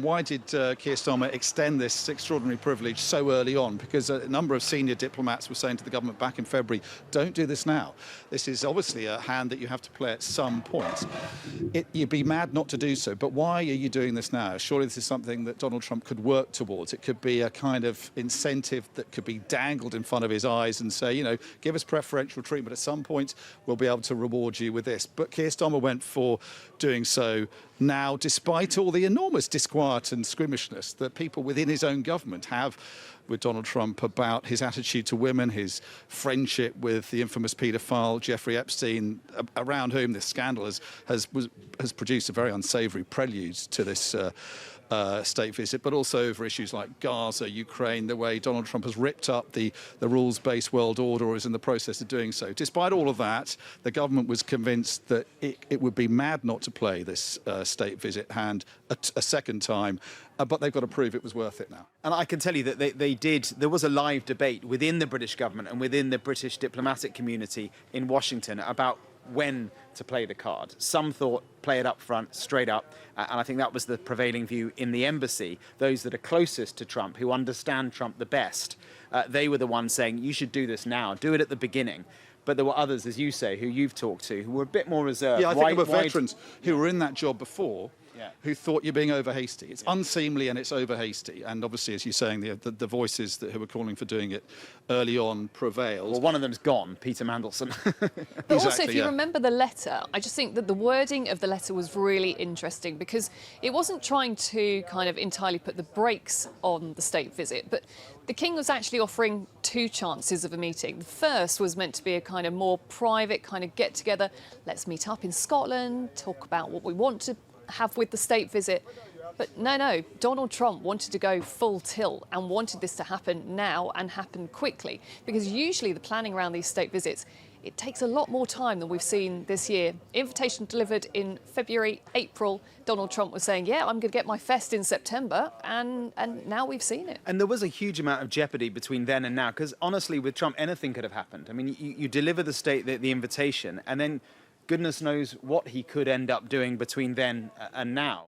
Why did Keir Starmer extend this extraordinary privilege so early on? Because a number of senior diplomats were saying to the government back in February, don't do this now. This is obviously a hand that you have to play at some point. You'd be mad not to do so, but why are you doing this now? Surely this is something that Donald Trump could work towards. It could be a kind of incentive that could be dangled in front of his eyes and say, you know, give us preferential treatment. At some point, we'll be able to reward you with this. But Keir Starmer went for doing so now, despite all the enormous disquiet and squeamishness that people within his own government have with Donald Trump about his attitude to women, his friendship with the infamous paedophile Jeffrey Epstein, around whom this scandal has produced a very unsavoury prelude to this state visit, but also over issues like Gaza, Ukraine, the way Donald Trump has ripped up the rules-based world order, or is in the process of doing so. Despite all of that, the government was convinced that it would be mad not to play this state visit hand a second time, but they've got to prove it was worth it now. And I can tell you that they did. There was a live debate within the British government and within the British diplomatic community in Washington about when to play the card. Some thought play it up front, straight up, and I think that was the prevailing view in the embassy. Those that are closest to Trump, who understand Trump the best, they were the ones saying, you should do this now, do it at the beginning. But there were others, as you say, who you've talked to, who were a bit more reserved. Yeah, I think there were veterans who were in that job before, who thought you're being over hasty. It's unseemly and it's over hasty. And obviously, as you're saying, the voices who were calling for doing it early on prevailed. Well, one of them's gone, Peter Mandelson. But also, if you remember the letter, I just think that the wording of the letter was really interesting, because it wasn't trying to kind of entirely put the brakes on the state visit, but the King was actually offering two chances of a meeting. The first was meant to be a kind of more private kind of get-together. Let's meet up in Scotland, talk about what we want to have with the state visit. But no, Donald Trump wanted to go full tilt and wanted this to happen now and happen quickly, because usually the planning around these state visits, it takes a lot more time than we've seen this year. Invitation delivered in February, April. Donald Trump was saying, yeah, I'm going to get my fest in September, and now we've seen it. And there was a huge amount of jeopardy between then and now, because honestly, with Trump, anything could have happened. I mean, you deliver the invitation, and then goodness knows what he could end up doing between then and now.